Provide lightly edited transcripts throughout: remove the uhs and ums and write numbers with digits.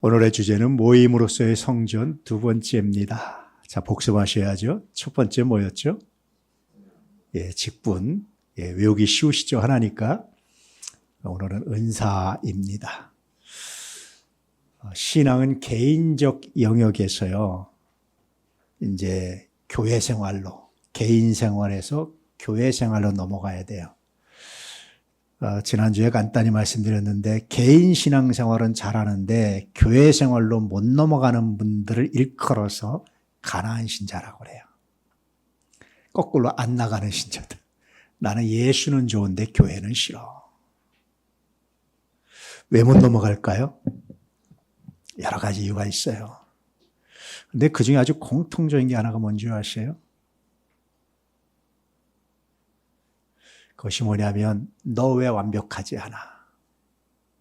오늘의 주제는 모임으로서의 성전 두 번째입니다. 자, 복습하셔야죠. 첫 번째 뭐였죠? 직분. 외우기 쉬우시죠? 하나니까. 오늘은 은사입니다. 신앙은 개인적 영역에서요, 이제 교회 생활로, 개인 생활에서 교회 생활로 넘어가야 돼요. 지난주에 간단히 말씀드렸는데, 개인 신앙생활은 잘하는데 교회 생활로 못 넘어가는 분들을 일컬어서 가난한 신자라고 그래요. 거꾸로 안 나가는 신자들. 나는 예수는 좋은데 교회는 싫어. 왜 못 넘어갈까요? 여러 가지 이유가 있어요. 근데 그 중에 아주 공통적인 게 하나가 뭔지 아세요? 그것이 뭐냐면, 너 왜 완벽하지 않아?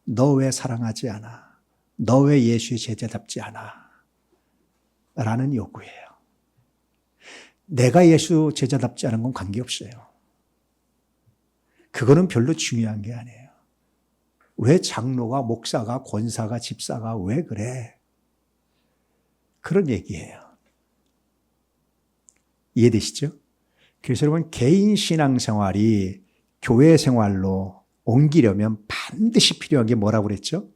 너 왜 사랑하지 않아? 너 왜 예수의 제자답지 않아? 라는 요구예요. 내가 예수 제자답지 않은 건 관계없어요. 그거는 별로 중요한 게 아니에요. 왜 장로가, 목사가, 권사가, 집사가 왜 그래? 그런 얘기예요. 이해되시죠? 그래서 여러분, 개인 신앙생활이 교회 생활로 옮기려면 반드시 필요한 게 뭐라고 그랬죠?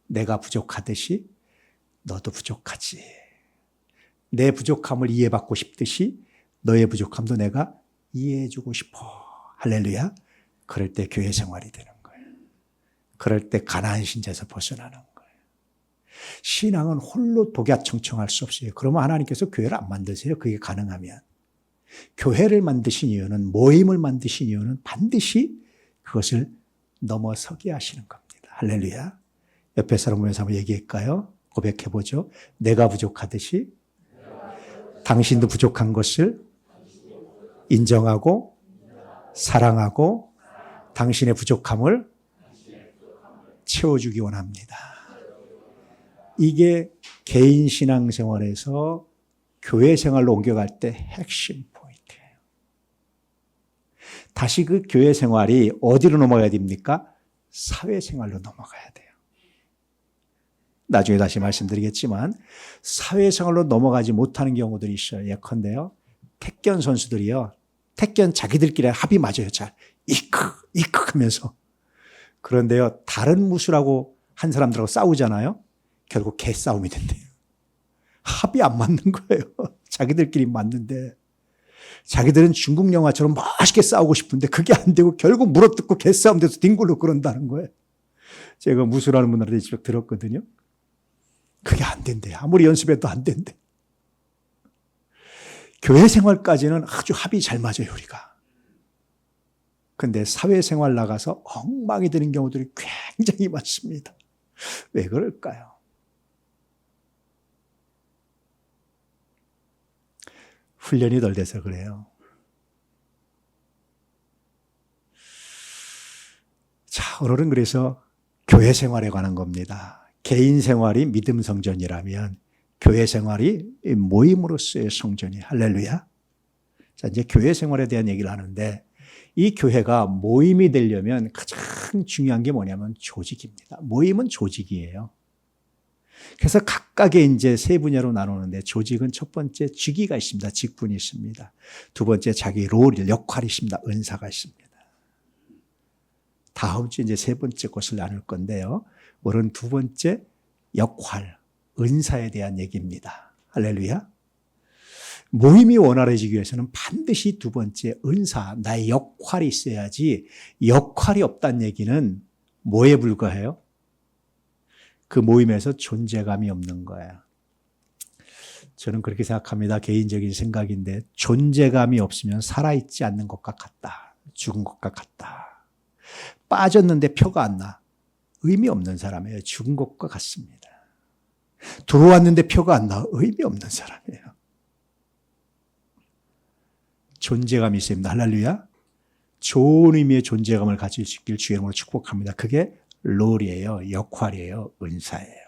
내가 부족하듯이 너도 부족하지. 내 부족함을 이해받고 싶듯이 너의 부족함도 내가 이해해주고 싶어. 할렐루야. 그럴 때 교회 생활이 되는 거예요. 그럴 때 가난한 신자에서 벗어나는 거예요. 신앙은 홀로 독야청청할 수 없어요. 그러면 하나님께서 교회를 안 만드세요. 그게 가능하면. 교회를 만드신 이유는, 모임을 만드신 이유는 반드시 그것을 넘어서게 하시는 겁니다. 할렐루야. 옆에 사람 보면서 한번 얘기할까요? 고백해보죠. 내가 부족하듯이 당신도 부족한 것을 인정하고 사랑하고 당신의 부족함을 채워주기 원합니다. 이게 개인 신앙생활에서 교회 생활로 옮겨갈 때 핵심 포인트예요. 다시 그 교회 생활이 어디로 넘어가야 됩니까? 사회생활로 넘어가야 돼요. 나중에 다시 말씀드리겠지만 사회생활로 넘어가지 못하는 경우들이 있어요. 예컨대요, 태권 선수들이요, 태권 자기들끼리 합이 맞아요. 잘 이크 하면서. 그런데요, 다른 무술하고 한 사람들하고 싸우잖아요. 결국 개싸움이 된대요. 합이 안 맞는 거예요. 자기들끼리 맞는데. 자기들은 중국 영화처럼 멋있게 싸우고 싶은데 그게 안 되고 결국 물어뜯고 개싸움 돼서 뒹굴고 그런다는 거예요. 제가 무술하는 분들한테 직접 들었거든요. 그게 안 된대요. 아무리 연습해도 안 된대. 교회 생활까지는 아주 합이 잘 맞아요, 우리가. 근데 사회생활 나가서 엉망이 되는 경우들이 굉장히 많습니다. 왜 그럴까요? 훈련이 덜 돼서 그래요. 자, 오늘은 그래서 교회 생활에 관한 겁니다. 개인 생활이 믿음 성전이라면 교회 생활이 모임으로서의 성전이. 할렐루야. 자, 이제 교회 생활에 대한 얘기를 하는데, 이 교회가 모임이 되려면 가장 중요한 게 뭐냐면 조직입니다. 모임은 조직이에요. 그래서 각각의 이제 세 분야로 나누는데, 조직은 첫 번째 직위가 있습니다. 직분이 있습니다. 두 번째 자기 롤, 역할이 있습니다. 은사가 있습니다. 다음 주에 이제 세 번째 것을 나눌 건데요. 오늘은 두 번째 역할, 은사에 대한 얘기입니다. 할렐루야. 모임이 원활해지기 위해서는 반드시 두 번째 은사, 나의 역할이 있어야지. 역할이 없다는 얘기는 뭐에 불과해요? 그 모임에서 존재감이 없는 거예요. 저는 그렇게 생각합니다. 개인적인 생각인데, 존재감이 없으면 살아있지 않는 것과 같다. 죽은 것과 같다. 빠졌는데 표가 안 나. 의미 없는 사람이에요. 죽은 것과 같습니다. 들어왔는데 표가 안 나. 의미 없는 사람이에요. 존재감이 있습니다. 할렐루야. 좋은 의미의 존재감을 가질 수 있길 주의 이름으로 축복합니다. 그게 롤이에요. 역할이에요. 은사예요.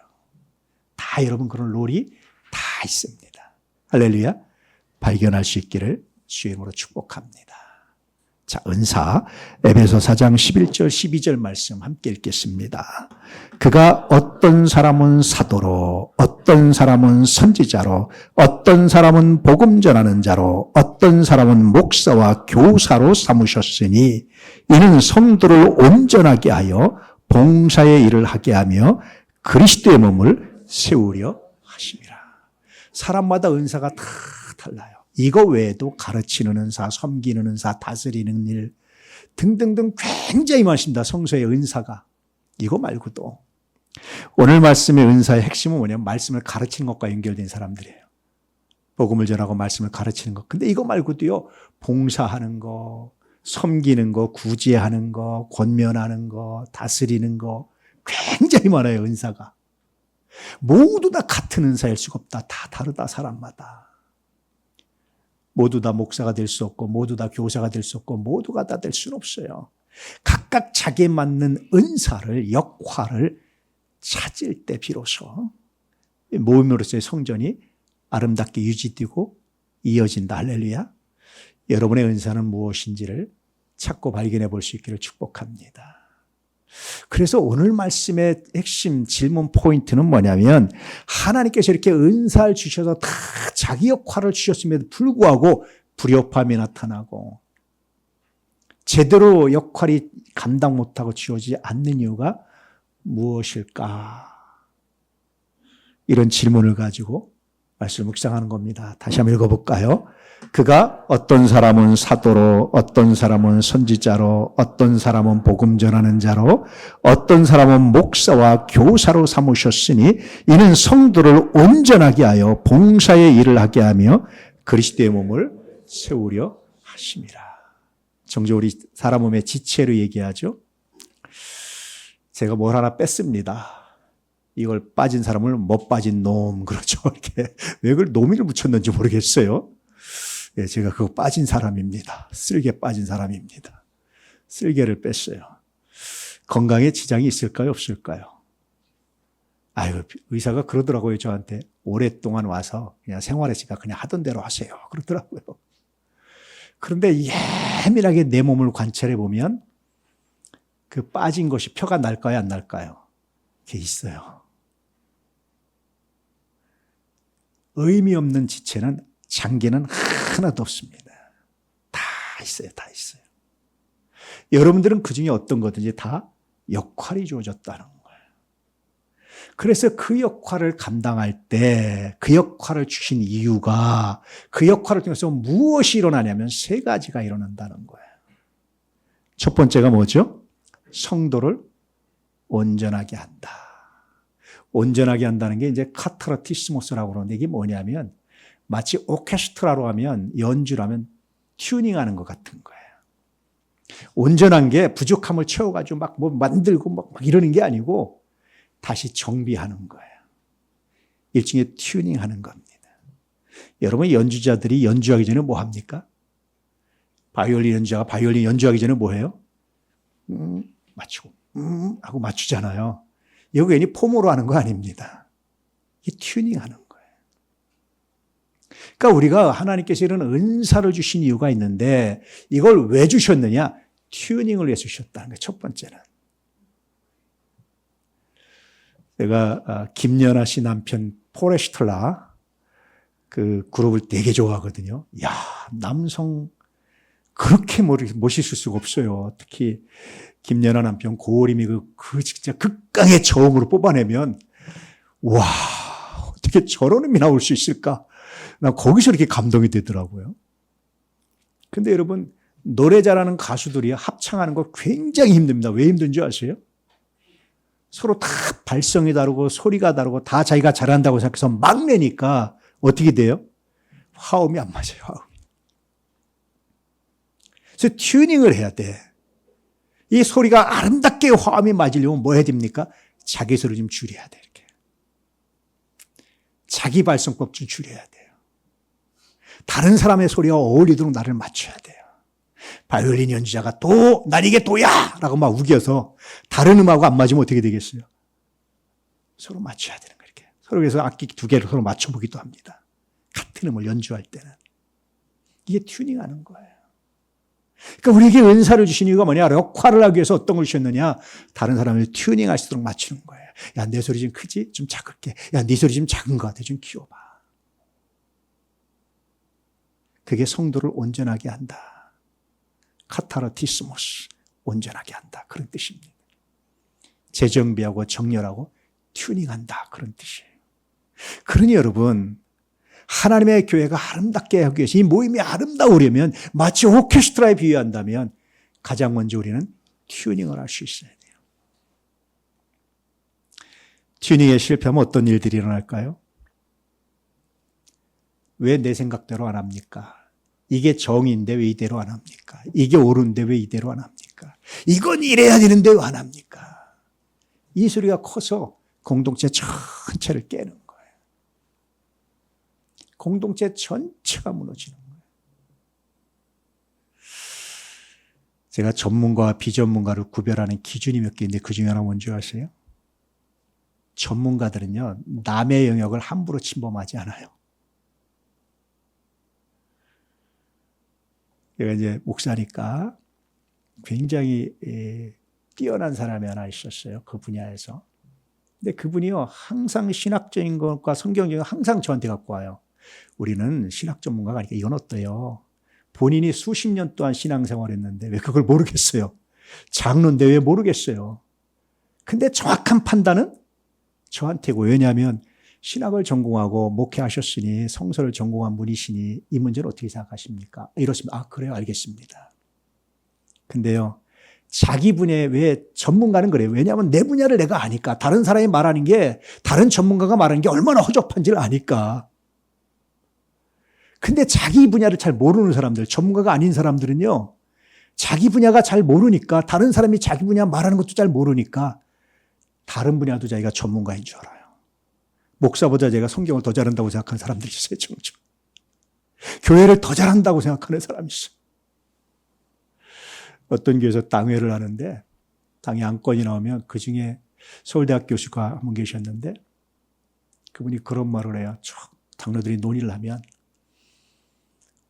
다 여러분 그런 롤이 다 있습니다. 할렐루야. 발견할 수 있기를 주의 이름으로 축복합니다. 자, 은사. 에베소 4장 11절 12절 말씀 함께 읽겠습니다. 그가 어떤 사람은 사도로, 어떤 사람은 선지자로, 어떤 사람은 복음 전하는 자로, 어떤 사람은 목사와 교사로 삼으셨으니 이는 성도를 온전하게 하여 봉사의 일을 하게 하며 그리스도의 몸을 세우려 하심이라. 사람마다 은사가 다 달라요. 이거 외에도 가르치는 은사, 섬기는 은사, 다스리는 일 등등등 굉장히 많습니다. 성서의 은사가. 이거 말고도 오늘 말씀의 은사의 핵심은 뭐냐면 말씀을 가르치는 것과 연결된 사람들이에요. 복음을 전하고 말씀을 가르치는 것. 근데 이거 말고도요. 봉사하는 거, 섬기는 거, 구제하는 거, 권면하는 거, 다스리는 거 굉장히 많아요. 은사가. 모두 다 같은 은사일 수가 없다. 다 다르다. 사람마다. 모두 다 목사가 될 수 없고 모두 다 교사가 될 수 없고 모두가 다 될 수는 없어요. 각각 자기에 맞는 은사를 역할을 찾을 때 비로소 모임으로서의 성전이 아름답게 유지되고 이어진다. 할렐루야. 여러분의 은사는 무엇인지를 찾고 발견해 볼 수 있기를 축복합니다. 그래서 오늘 말씀의 핵심 질문 포인트는 뭐냐면 하나님께서 이렇게 은사를 주셔서 다 자기 역할을 주셨음에도 불구하고 불협화음이 나타나고 제대로 역할이 감당 못하고 지워지지 않는 이유가 무엇일까? 이런 질문을 가지고 말씀을 묵상하는 겁니다. 다시 한번 읽어볼까요? 그가 어떤 사람은 사도로, 어떤 사람은 선지자로, 어떤 사람은 복음 전하는 자로, 어떤 사람은 목사와 교사로 삼으셨으니 이는 성도를 온전하게 하여 봉사의 일을 하게 하며 그리스도의 몸을 세우려 하심이라. 정저 우리 사람 몸의 지체로 얘기하죠. 제가 뭘 하나 뺐습니다. 이걸 빠진 사람을 못 빠진 놈 그러죠. 이렇게 왜 그걸 놈이를 붙였는지 모르겠어요. 예, 제가 그거 빠진 사람입니다. 쓸개 빠진 사람입니다. 쓸개를 뺐어요. 건강에 지장이 있을까요? 없을까요? 아유, 의사가 그러더라고요. 저한테 오랫동안 와서 그냥 생활했으니까 그냥 하던 대로 하세요. 그러더라고요. 그런데 예민하게 내 몸을 관찰해 보면 그 빠진 것이 표가 날까요? 안 날까요? 그게 있어요. 의미 없는 지체는 장기는 하나도 없습니다. 다 있어요. 다 있어요. 여러분들은 그중에 어떤 거든지 다 역할이 주어졌다는 거예요. 그래서 그 역할을 감당할 때 그 역할을 주신 이유가 그 역할을 통해서 무엇이 일어나냐면 세 가지가 일어난다는 거예요. 첫 번째가 뭐죠? 성도를 온전하게 한다. 온전하게 한다는 게 이제 카타르티스모스라고 그러는데 이게 뭐냐면 마치 오케스트라로 하면 연주를 하면 튜닝하는 것 같은 거예요. 온전한 게 부족함을 채워가지고 막 뭐 만들고 막 이러는 게 아니고 다시 정비하는 거예요. 일종의 튜닝하는 겁니다. 여러분 연주자들이 연주하기 전에 뭐 합니까? 바이올린 연주자가 바이올린 연주하기 전에 뭐 해요? 맞추고 하고 맞추잖아요. 이거 괜히 폼으로 하는 거 아닙니다. 이게 튜닝하는 거예요. 그러니까 우리가 하나님께서 이런 은사를 주신 이유가 있는데 이걸 왜 주셨느냐? 튜닝을 위해서 주셨다는 거예요. 첫 번째는. 제가 김연아 씨 남편 포레스틀라 그 그룹을 되게 좋아하거든요. 야, 남성 그렇게 멋있을 수가 없어요. 특히 김연아 남편 고어림이 그 진짜 극강의 저음으로 뽑아내면 와, 어떻게 저런 음이 나올 수 있을까? 난 거기서 이렇게 감동이 되더라고요. 근데 여러분 노래 잘하는 가수들이 합창하는 거 굉장히 힘듭니다. 왜 힘든지 아세요? 서로 다 발성이 다르고 소리가 다르고 다 자기가 잘한다고 생각해서 막 내니까 어떻게 돼요? 화음이 안 맞아요. 화음. 그래서 튜닝을 해야 돼. 이 소리가 아름답게 화음이 맞으려면 뭐 해야 됩니까? 자기 소리 좀 줄여야 돼. 이렇게. 자기 발성법 좀 줄여야 돼요. 다른 사람의 소리와 어울리도록 나를 맞춰야 돼요. 바이올린 연주자가 도, 난 이게 도야! 라고 막 우겨서 다른 음하고 안 맞으면 어떻게 되겠어요? 서로 맞춰야 되는 거예요. 이렇게. 서로 그래서 악기 두 개를 서로 맞춰보기도 합니다. 같은 음을 연주할 때는. 이게 튜닝하는 거예요. 그러니까 우리에게 은사를 주신 이유가 뭐냐? 역할을 하기 위해서 어떤 걸 주셨느냐? 다른 사람을 튜닝할 수 있도록 맞추는 거예요. 야, 내 소리 좀 크지? 좀 작을게. 야, 네 소리 좀 작은 것 같아. 좀 키워봐. 그게 성도를 온전하게 한다. 카타르티스모스, 온전하게 한다. 그런 뜻입니다. 재정비하고 정렬하고 튜닝한다. 그런 뜻이에요. 그러니 여러분, 하나님의 교회가 아름답게 하기 위해서 이 모임이 아름다우려면 마치 오케스트라에 비유한다면 가장 먼저 우리는 튜닝을 할 수 있어야 돼요. 튜닝에 실패하면 어떤 일들이 일어날까요? 왜 내 생각대로 안 합니까? 이게 정의인데 왜 이대로 안 합니까? 이게 옳은데 왜 이대로 안 합니까? 이건 이래야 되는데 왜 안 합니까? 이 소리가 커서 공동체 전체를 깨는 거예요. 공동체 전체가 무너지는 거예요. 제가 전문가와 비전문가를 구별하는 기준이 몇 개 있는데 그중에 하나 뭔지 아세요? 전문가들은요, 남의 영역을 함부로 침범하지 않아요. 제가 이제 목사니까 굉장히 뛰어난 사람이 하나 있었어요. 그 분야에서. 근데 그분이요, 항상 신학적인 것과 성경적인 거 항상 저한테 갖고 와요. 우리는 신학 전문가가 아니까 이건 어때요? 본인이 수십 년 동안 신앙생활을 했는데 왜 그걸 모르겠어요? 장로인데 왜 모르겠어요? 근데 정확한 판단은 저한테고. 왜냐하면 신학을 전공하고 목회하셨으니 성서를 전공한 분이시니 이 문제는 어떻게 생각하십니까? 이렇습니다. 아, 그래요. 알겠습니다. 근데요, 자기 분야에 왜 전문가는 그래요? 왜냐하면 내 분야를 내가 아니까. 다른 사람이 말하는 게, 다른 전문가가 말하는 게 얼마나 허접한지를 아니까. 근데 자기 분야를 잘 모르는 사람들, 전문가가 아닌 사람들은요, 자기 분야가 잘 모르니까, 다른 사람이 자기 분야 말하는 것도 잘 모르니까 다른 분야도 자기가 전문가인 줄 알아요. 목사보다 제가 성경을 더 잘한다고 생각하는 사람들이 있어요. 종종. 교회를 더 잘한다고 생각하는 사람이 있어요. 어떤 교회에서 당회를 하는데 당회 안건이 나오면 그중에 서울대학 교수가 한 분 계셨는데 그분이 그런 말을 해요. 당로들이 논의를 하면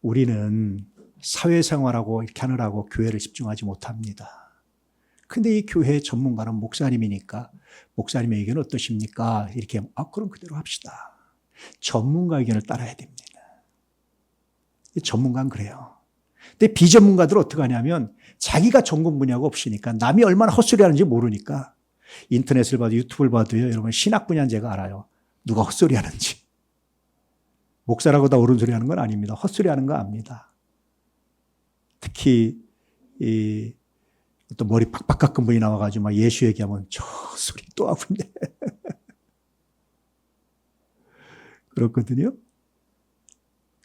우리는 사회생활하고 이렇게 하느라고 교회를 집중하지 못합니다. 근데 이 교회의 전문가는 목사님이니까 목사님의 의견은 어떠십니까? 이렇게 하면 그럼 그대로 합시다. 전문가 의견을 따라야 됩니다. 전문가는 그래요. 근데 비전문가들은 어떻게 하냐면 자기가 전공 분야가 없으니까 남이 얼마나 헛소리 하는지 모르니까 인터넷을 봐도 유튜브를 봐도요. 여러분 신학 분야는 제가 알아요. 누가 헛소리 하는지. 목사라고 다 옳은 소리 하는 건 아닙니다. 헛소리 하는 거 압니다. 특히 또 머리 팍팍 깎은 분이 나와가지고 막 예수 얘기하면 저 소리 또 하고 있네. 그렇거든요.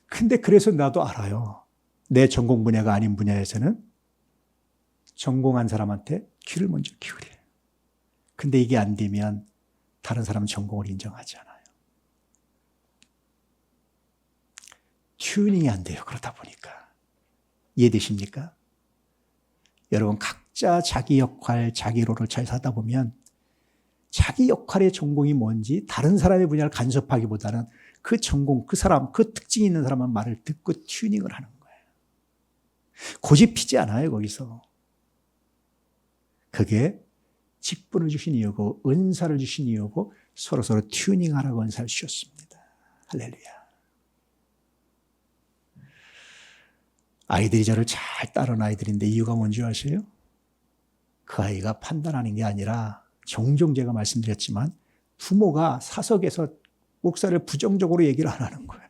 근데 그래서 나도 알아요. 내 전공 분야가 아닌 분야에서는 전공한 사람한테 귀를 먼저 기울여요. 근데 이게 안 되면 다른 사람은 전공을 인정하지 않아요. 튜닝이 안 돼요. 그러다 보니까. 이해되십니까? 여러분 각자 자기 역할, 자기 롤을 잘 사다 보면 자기 역할의 전공이 뭔지 다른 사람의 분야를 간섭하기보다는 그 전공, 그 사람, 그 특징이 있는 사람의 말을 듣고 튜닝을 하는 거예요. 고집 피지 않아요, 거기서. 그게 직분을 주신 이유고 은사를 주신 이유고 서로서로 튜닝하라고 은사를 주셨습니다. 할렐루야. 아이들이 저를 잘 따르는 아이들인데 이유가 뭔지 아세요? 그 아이가 판단하는 게 아니라 종종 제가 말씀드렸지만 부모가 사석에서 목사를 부정적으로 얘기를 안 하는 거예요.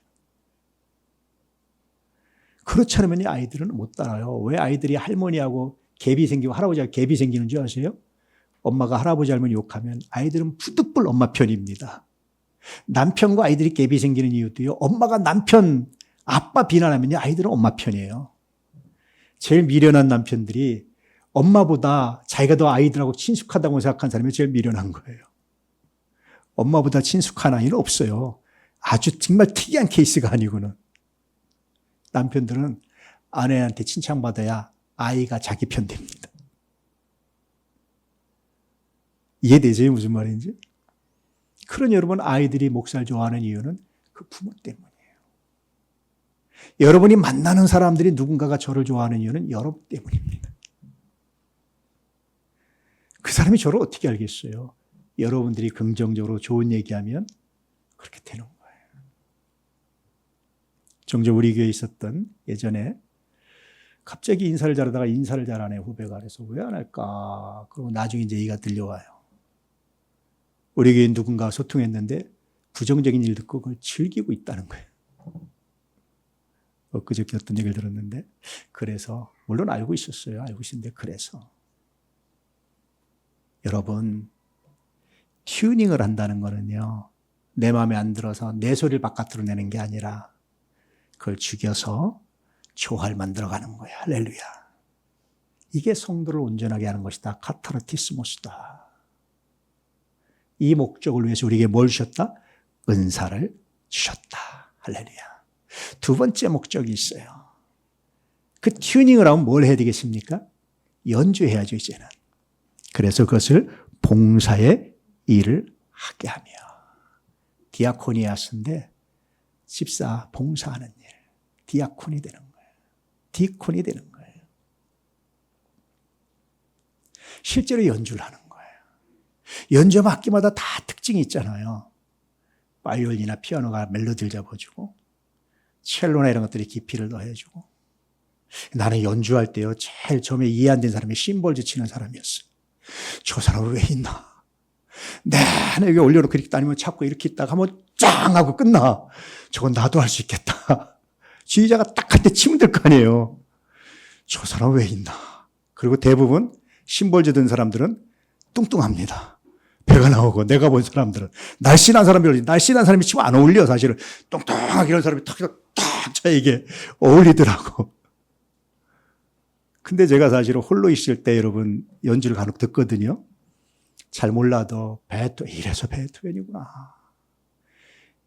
그렇지 않으면 이 아이들은 못 따라요. 왜 아이들이 할머니하고 갭이 생기고 할아버지하고 갭이 생기는 줄 아세요? 엄마가 할아버지 할머니 욕하면 아이들은 푸득불 엄마 편입니다. 남편과 아이들이 갭이 생기는 이유도요. 엄마가 남편, 아빠 비난하면요. 아이들은 엄마 편이에요. 제일 미련한 남편들이 엄마보다 자기가 더 아이들하고 친숙하다고 생각한 사람이 제일 미련한 거예요. 엄마보다 친숙한 아이는 없어요. 아주 정말 특이한 케이스가 아니고는. 남편들은 아내한테 칭찬받아야 아이가 자기 편 됩니다. 이해되세요? 무슨 말인지? 그러니 여러분 아이들이 목사를 좋아하는 이유는 그 부모 때문이에요. 여러분이 만나는 사람들이 누군가가 저를 좋아하는 이유는 여러분 때문입니다. 그 사람이 저를 어떻게 알겠어요? 여러분들이 긍정적으로 좋은 얘기하면 그렇게 되는 거예요. 종종 우리 교회에 있었던 예전에 갑자기 인사를 잘하다가 인사를 잘하네 후배가. 그래서 왜 안 할까? 그리고 나중에 이제 얘기가 들려와요. 우리 교회에 누군가 소통했는데 부정적인 일 듣고 그걸 즐기고 있다는 거예요. 엊그저께 어떤 얘기를 들었는데, 그래서 물론 알고 있었어요. 알고 있었는데 그래서 여러분, 튜닝을 한다는 거는요, 내 마음에 안 들어서 내 소리를 바깥으로 내는 게 아니라 그걸 죽여서 조화를 만들어가는 거야. 할렐루야. 이게 성도를 온전하게 하는 것이다. 카타르티스모스다. 이 목적을 위해서 우리에게 뭘 주셨다? 은사를 주셨다. 할렐루야. 두 번째 목적이 있어요. 그 튜닝을 하면 뭘 해야 되겠습니까? 연주해야죠, 이제는. 그래서 그것을 봉사의 일을 하게 하며. 디아코니아스인데 집사 봉사하는 일. 디아콘이 되는 거예요. 디콘이 되는 거예요. 실제로 연주를 하는 거예요. 연주하면 악기마다 다 특징이 있잖아요. 바이올린이나 피아노가 멜로디를 잡아주고 첼로나 이런 것들이 깊이를 더해주고. 나는 연주할 때요, 제일 처음에 이해 안 된 사람이 심벌즈 치는 사람이었어요. 저 사람은 왜 있나? 내가 여기 올려놓고 이렇게 다니면 자꾸 이렇게 있다가 하면 짱 하고 끝나. 저건 나도 할 수 있겠다. 지휘자가 딱 할 때 치면 될 거 아니에요. 저 사람 왜 있나? 그리고 대부분 심벌즈 든 사람들은 뚱뚱합니다. 배가 나오고, 내가 본 사람들은 날씬한 사람이 치면 안 어울려. 사실은 뚱뚱하게 이런 사람이 탁 저에게 어울리더라고. 근데 제가 사실은 홀로 있을 때 여러분 연주를 간혹 듣거든요. 잘 몰라도 이래서 베토벤이구나.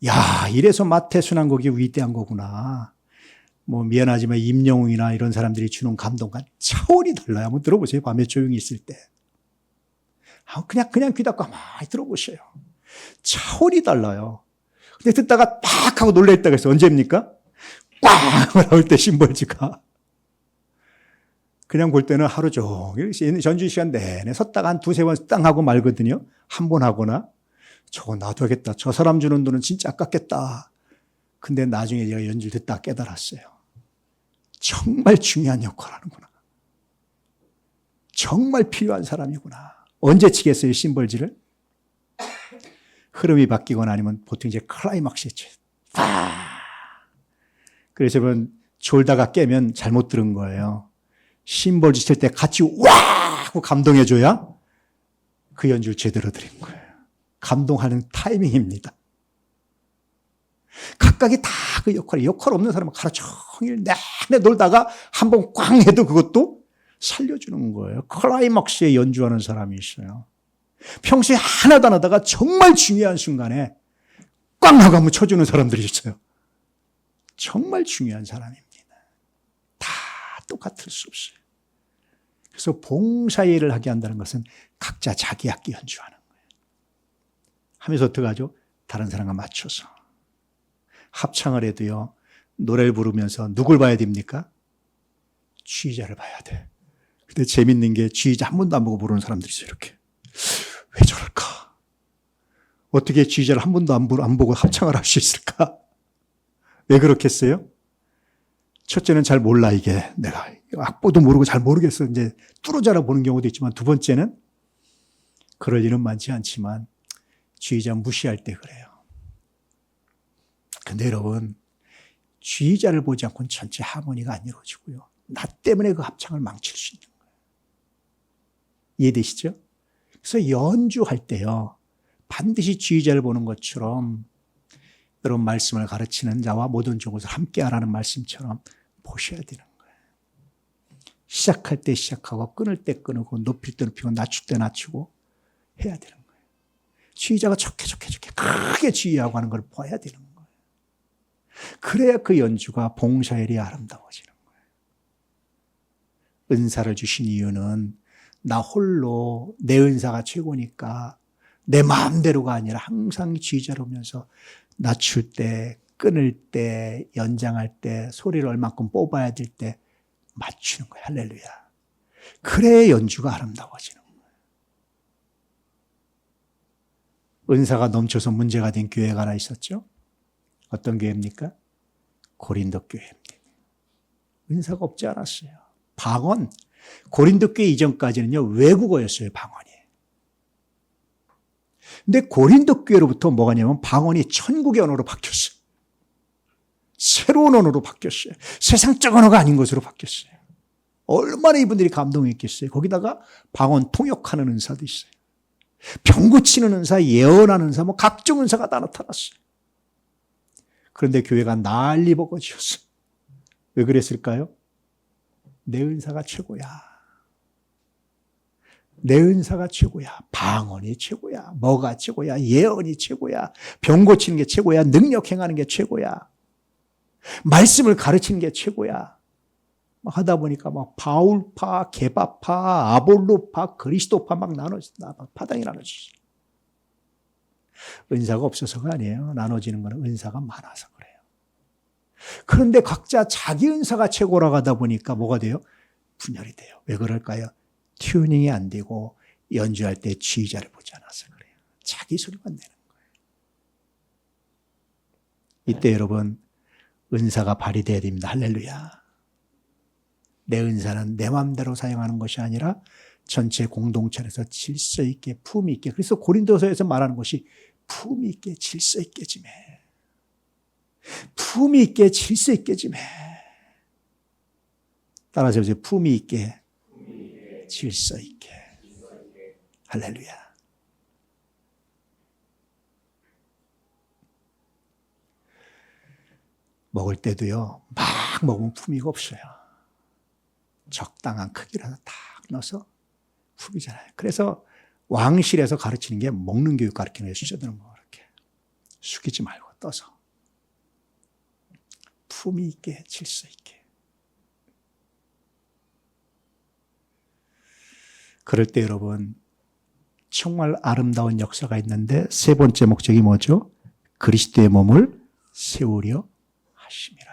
야, 이래서 마태순환곡이 위대한 거구나. 뭐 미안하지만 임영웅이나 이런 사람들이 주는 감동과 차원이 달라요. 한번 들어보세요. 밤에 조용히 있을 때. 그냥 귀 닫고 가만히 들어보셔요. 차원이 달라요. 근데 듣다가 팍 하고 놀랬다고 해서 언제입니까? 꽝! 나올 때 심벌지가. 그냥 볼 때는 하루 종일 전주 시간 내내 섰다가 한 두세 번 땅 하고 말거든요. 한 번 하거나. 저거 놔둬야겠다. 저 사람 주는 돈은 진짜 아깝겠다. 근데 나중에 제가 연주를 듣다 깨달았어요. 정말 중요한 역할을 하는구나. 정말 필요한 사람이구나. 언제 치겠어요, 심벌지를? 흐름이 바뀌거나 아니면 보통 이제 클라이막스에 쳐요. 그래서 여러분, 졸다가 깨면 잘못 들은 거예요. 심벌지 칠 때 같이 와! 하고 감동해줘야 그 연주를 제대로 드린 거예요. 감동하는 타이밍입니다. 각각이 다 그 역할 없는 사람은 하루 종일 내내 놀다가 한 번 꽝 해도 그것도 살려주는 거예요. 클라이막스에 연주하는 사람이 있어요. 평소에 하나도 안 하다가 정말 중요한 순간에 꽝 하고 한번 쳐주는 사람들이 있어요. 정말 중요한 사람입니다. 다 똑같을 수 없어요. 그래서 봉사일을 하게 한다는 것은 각자 자기 악기 연주하는 거예요. 하면서 어떻게 하죠? 다른 사람과 맞춰서. 합창을 해도요, 노래를 부르면서 누굴 봐야 됩니까? 지휘자를 봐야 돼. 근데 재밌는 게 지휘자 한 번도 안 보고 부르는 사람들이 있어요, 이렇게. 왜 저럴까? 어떻게 지휘자를 한 번도 안 보고 합창을 할 수 있을까? 왜 그렇겠어요? 첫째는 잘 몰라, 이게. 내가 악보도 모르고 잘 모르겠어. 이제 뚫어져라 보는 경우도 있지만, 두 번째는 그럴 일은 많지 않지만 지휘자 무시할 때 그래요. 근데 여러분, 지휘자를 보지 않고는 전체 하모니가 안 이루어지고요. 나 때문에 그 합창을 망칠 수 있는 거예요. 이해되시죠? 그래서 연주할 때요, 반드시 지휘자를 보는 것처럼 여러분 말씀을 가르치는 자와 모든 종을 함께 하라는 말씀처럼 보셔야 되는 거예요. 시작할 때 시작하고 끊을 때 끊고 높일 때 높이고 낮출 때 낮추고 해야 되는 거예요. 지휘자가 좋게 크게 지휘하고 하는 걸 봐야 되는 거예요. 그래야 그 연주가 봉사일이 아름다워지는 거예요. 은사를 주신 이유는 나 홀로 내 은사가 최고니까 내 마음대로가 아니라 항상 지휘자로 오면서 낮출 때 끊을 때, 연장할 때, 소리를 얼만큼 뽑아야 될 때 맞추는 거예요. 할렐루야. 그래야 연주가 아름다워지는 거예요. 은사가 넘쳐서 문제가 된 교회가 하나 있었죠. 어떤 교회입니까? 고린도 교회입니다. 은사가 없지 않았어요. 방언, 고린도 교회 이전까지는요, 외국어였어요, 방언이. 근데 고린도 교회로부터 뭐가 냐면 방언이 천국의 언어로 바뀌었어요. 새로운 언어로 바뀌었어요. 세상적 언어가 아닌 것으로 바뀌었어요. 얼마나 이분들이 감동했겠어요. 거기다가 방언 통역하는 은사도 있어요. 병 고치는 은사, 예언하는 은사, 뭐 각종 은사가 다 나타났어요. 그런데 교회가 난리 버거지였어요. 왜 그랬을까요? 내 은사가 최고야. 내 은사가 최고야. 방언이 최고야. 뭐가 최고야. 예언이 최고야. 병 고치는 게 최고야. 능력 행하는 게 최고야. 말씀을 가르치는 게 최고야. 막 하다 보니까 막 바울파, 게바파, 아볼로파, 그리스도파 막 나눠진다. 막 파당이 나눠지죠. 은사가 없어서가 아니에요. 나눠지는 거는 은사가 많아서 그래요. 그런데 각자 자기 은사가 최고라고 하다 보니까 뭐가 돼요? 분열이 돼요. 왜 그럴까요? 튜닝이 안 되고 연주할 때 지휘자를 보지 않아서 그래요. 자기 소리만 내는 거예요. 이때 여러분 은사가 발휘돼야 됩니다. 할렐루야. 내 은사는 내 마음대로 사용하는 것이 아니라 전체 공동체에서 질서 있게 품위 있게. 그래서 고린도서에서 말하는 것이 품위 있게 질서 있게 좀 해. 품위 있게 질서 있게 좀 해. 따라서 이제 품위 있게 질서 있게. 할렐루야. 먹을 때도요, 막 먹으면 품위가 없어요. 적당한 크기라서 딱 넣어서 품이잖아요. 그래서 왕실에서 가르치는 게 먹는 교육 가르치는 거예요. 수저들은 뭐 이렇게 숙이지 말고 떠서 품위 있게 질서 있게. 그럴 때 여러분 정말 아름다운 역사가 있는데 세 번째 목적이 뭐죠? 그리스도의 몸을 세우려 하심이라.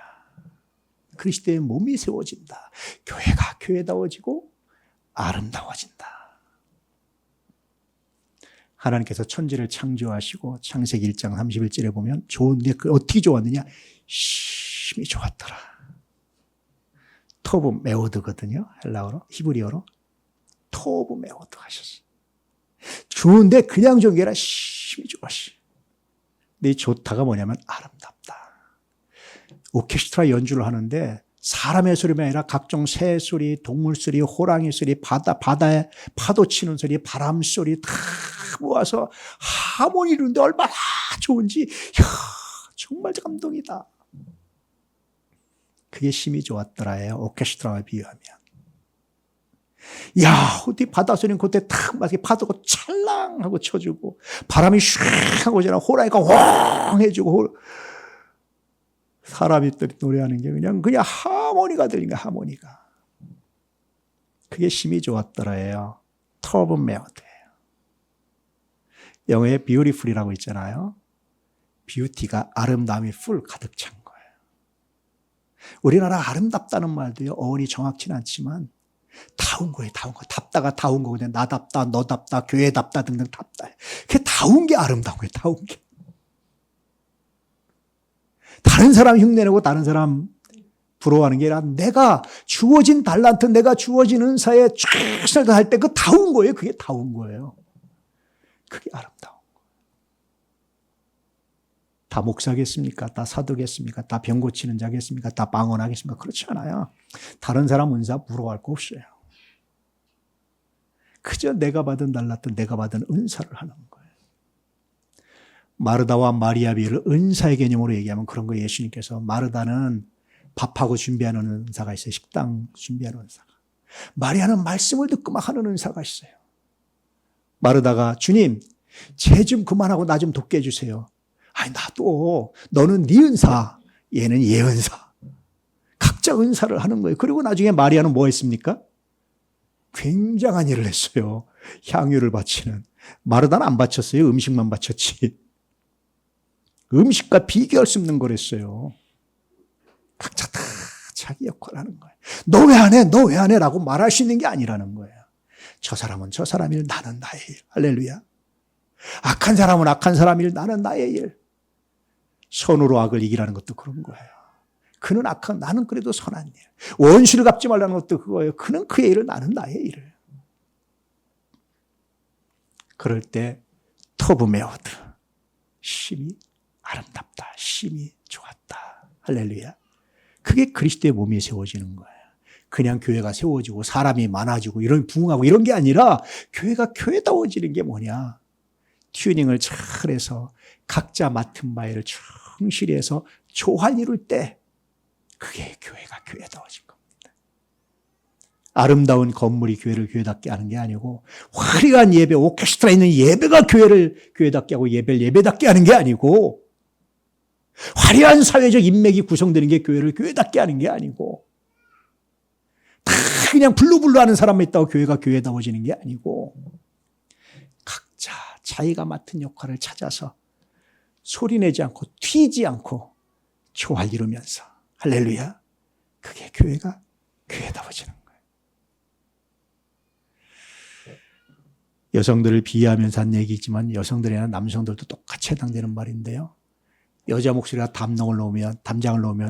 그리스도의 몸이 세워진다. 교회가 교회다워지고 아름다워진다. 하나님께서 천지를 창조하시고 창세기 1장 31절에 보면 좋은데 어떻게 좋았느냐? 심히 좋았더라. 토브 메오드거든요. 헬라어로, 히브리어로. 토브 메오드 하셨어요. 좋은데 그냥 좋은 게 아니라 심히 좋았어요. 근데 이 좋다가 뭐냐면 아름답다. 오케스트라 연주를 하는데 사람의 소리만 아니라 각종 새 소리, 동물 소리, 호랑이 소리, 바다에 파도 치는 소리, 바람 소리 다 모아서 하모니를 하는데 얼마나 좋은지 이야, 정말 감동이다. 그게 심히 좋았더라예요. 오케스트라와 비유하면. 야, 어디 바다 소리는 그때 탁 막 파도가 찰랑하고 쳐주고 바람이 슉 하고 오잖아. 호랑이가 왕 해주고 사람이 노래하는 게 그냥 하모니가 들린 거야. 하모니가. 그게 심히 좋았더라예요. 터브 메어드예요. 영어에 beautiful이라고 있잖아요. 뷰티가 아름다움이 풀 가득 찬 거예요. 우리나라 아름답다는 말도요. 어원이 정확치는 않지만 다운 거예요. 다운 거. 답다가 다운 거. 그냥 나답다, 너답다, 교회답다 등등 답다. 그게 다운 게 아름다운 거예요. 다운 게. 다른 사람 흉내내고 다른 사람 부러워하는 게 아니라 내가 주어진 달란트, 내가 주어진 은사에 최선을 다할 때 그 다운 거예요. 그게 다운 거예요. 그게 아름다운 거예요. 다 목사겠습니까? 다 사도겠습니까? 다 병 고치는 자겠습니까? 다 방언하겠습니까? 그렇지 않아요. 다른 사람 은사 부러워할 거 없어요. 그저 내가 받은 달란트, 내가 받은 은사를 하는 거예요. 마르다와 마리아 비유를 은사의 개념으로 얘기하면 그런 거 예수님께서 마르다는 밥하고 준비하는 은사가 있어요. 식당 준비하는 은사가. 마리아는 말씀을 듣고 막 하는 은사가 있어요. 마르다가 주님 제 좀 그만하고 나 좀 돕게 해주세요. 아니 나도 너는 네 은사 얘는 얘 은사. 각자 은사를 하는 거예요. 그리고 나중에 마리아는 뭐 했습니까? 굉장한 일을 했어요. 향유를 바치는. 마르다는 안 바쳤어요. 음식만 바쳤지. 음식과 비교할 수 없는 거랬어요. 각자 다 자기 역할을 하는 거예요. 너 왜 안 해? 너 왜 안 해? 라고 말할 수 있는 게 아니라는 거예요. 저 사람은 저 사람 일, 나는 나의 일. 할렐루야. 악한 사람은 악한 사람 일, 나는 나의 일. 선으로 악을 이기라는 것도 그런 거예요. 그는 악한, 나는 그래도 선한 일. 원수를 갚지 말라는 것도 그거예요. 그는 그의 일을, 나는 나의 일을. 그럴 때 토브메오드, 심히 아름답다, 심히 좋았다. 할렐루야. 그게 그리스도의 몸이 세워지는 거예요. 그냥 교회가 세워지고 사람이 많아지고 이런 부흥하고 이런 게 아니라 교회가 교회다워지는 게 뭐냐. 튜닝을 잘해서 각자 맡은 바를 충실히 해서 조할 이룰 때 그게 교회가 교회다워진 겁니다. 아름다운 건물이 교회를 교회답게 하는 게 아니고 화려한 예배, 오케스트라 있는 예배가 교회를 교회답게 하고 예배를 예배답게 하는 게 아니고 화려한 사회적 인맥이 구성되는 게 교회를 교회답게 하는 게 아니고 다 그냥 블루블루 하는 사람만 있다고 교회가 교회다워지는 게 아니고 각자 자기가 맡은 역할을 찾아서 소리내지 않고 튀지 않고 조화 이루면서 할렐루야. 그게 교회가 교회다워지는 거예요. 여성들을 비하하면서 한 얘기지만 여성들이나 남성들도 똑같이 해당되는 말인데요. 여자 목소리가 담장을 놓으면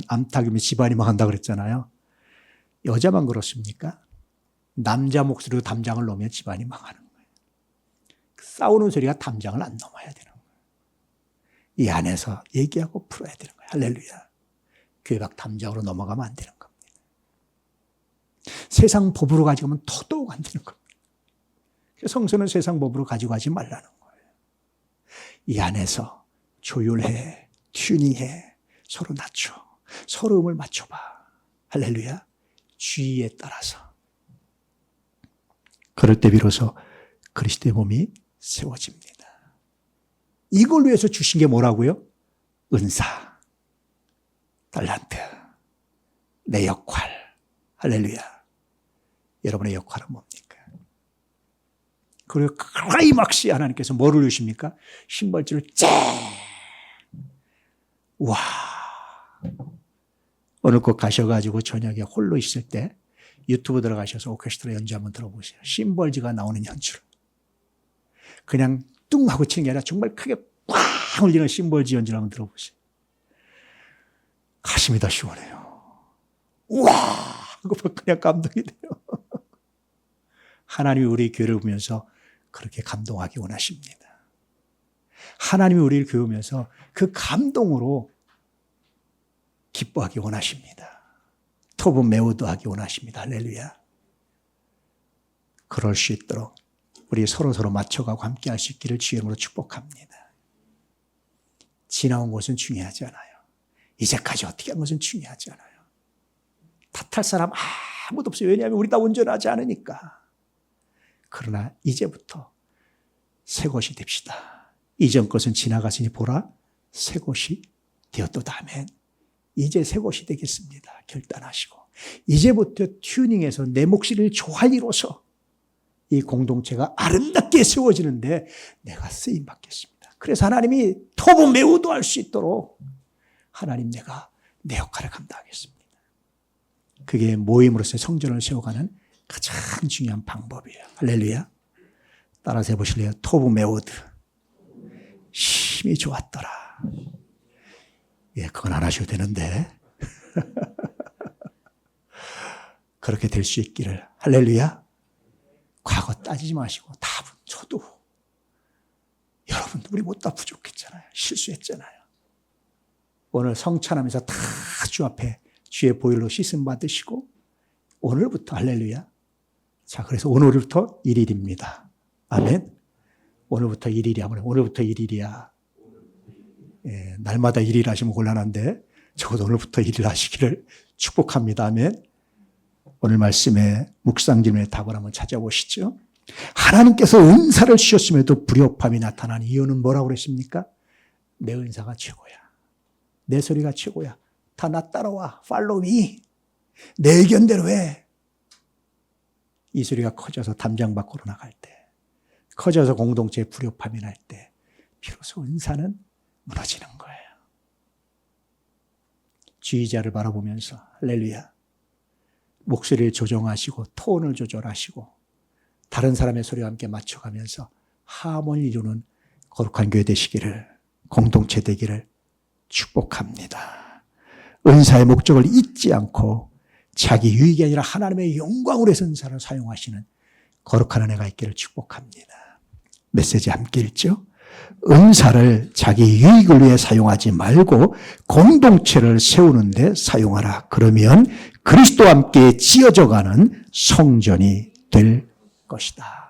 암탉이면 집안이 망한다 그랬잖아요. 여자만 그렇습니까? 남자 목소리로 담장을 놓으면 집안이 망하는 거예요. 싸우는 소리가 담장을 안 넘어야 되는 거예요. 이 안에서 얘기하고 풀어야 되는 거예요. 할렐루야. 교회가 담장으로 넘어가면 안 되는 겁니다. 세상 법으로 가져가면 더더욱 안 되는 겁니다. 성서는 세상 법으로 가지고 가지 말라는 거예요. 이 안에서 조율해, 튜닝해, 서로 낮춰, 서로 음을 맞춰봐. 할렐루야. 주의에 따라서. 그럴 때 비로소 그리스도의 몸이 세워집니다. 이걸 위해서 주신 게 뭐라고요? 은사, 달란트, 내 역할. 할렐루야. 여러분의 역할은 뭡니까? 그리고 클라이막스에 하나님께서 뭐를 주십니까? 신발줄을 쫙. 와. 오늘 꼭 가셔가지고 저녁에 홀로 있을 때 유튜브 들어가셔서 오케스트라 연주 한번 들어보세요. 심벌즈가 나오는 연주를. 그냥 뚱 하고 치는 게 아니라 정말 크게 꽝 울리는 심벌즈 연주를 한번 들어보세요. 가슴이 다 시원해요. 우와! 하고 그냥 감동이 돼요. 하나님이 우리 교회를 보면서 그렇게 감동하기 원하십니다. 하나님이 우리를 교회면서 그 감동으로 기뻐하기 원하십니다. 토브 메우드 하기 원하십니다. 할렐루야. 그럴 수 있도록 우리 서로 맞춰가고 함께 할 수 있기를 주의 이름으로 축복합니다. 지나온 것은 중요하지 않아요. 이제까지 어떻게 한 것은 중요하지 않아요. 탓할 사람 아무도 없어요. 왜냐하면 우리 다 온전하지 않으니까. 그러나 이제부터 새 것이 됩시다. 이전 것은 지나갔으니 보라 새 것이 되었도다. 아멘. 이제 새 것이 되겠습니다. 결단하시고 이제부터 튜닝해서 내 몫을 조화이로서 이 공동체가 아름답게 세워지는데 내가 쓰임 받겠습니다. 그래서 하나님이 토브 메우도 할 수 있도록 하나님 내가 내 역할을 감당하겠습니다. 그게 모임으로서의 성전을 세워가는 가장 중요한 방법이에요. 할렐루야. 따라서 해보실래요? 토브 메우드. 힘이 좋았더라. 예, 그건 안 하셔도 되는데. 그렇게 될 수 있기를. 할렐루야. 과거 따지지 마시고 답은 저도. 여러분 우리 못 다 부족했잖아요. 실수했잖아요. 오늘 성찬하면서 다 주 앞에 주의 보혈로 씻음 받으시고 오늘부터 할렐루야. 자, 그래서 오늘부터 1일입니다. 아멘. 오늘부터 1일이야. 오늘부터 1일이야. 예, 날마다 1일 하시면 곤란한데 적어도 오늘부터 1일 하시기를 축복합니다. 아멘. 오늘 말씀에 묵상 질문의 답을 한번 찾아보시죠. 하나님께서 은사를 주셨음에도 불협함이 나타난 이유는 뭐라고 그랬습니까? 내 은사가 최고야. 내 소리가 최고야. 다 나 따라와. Follow me. 내 의견대로 해. 이 소리가 커져서 담장 밖으로 나갈 때, 커져서 공동체에 불협함이 날 때 비로소 은사는 무너지는 거예요. 지휘자를 바라보면서 할렐루야. 목소리를 조정하시고 톤을 조절하시고 다른 사람의 소리와 함께 맞춰가면서 하모니를 이루는 거룩한 교회 되시기를, 공동체 되기를 축복합니다. 은사의 목적을 잊지 않고 자기 유익이 아니라 하나님의 영광으로 해서 은사를 사용하시는 거룩한 은혜가 있기를 축복합니다. 메시지 함께 읽죠. 은사를 자기 유익을 위해 사용하지 말고 공동체를 세우는 데 사용하라. 그러면 그리스도와 함께 지어져가는 성전이 될 것이다.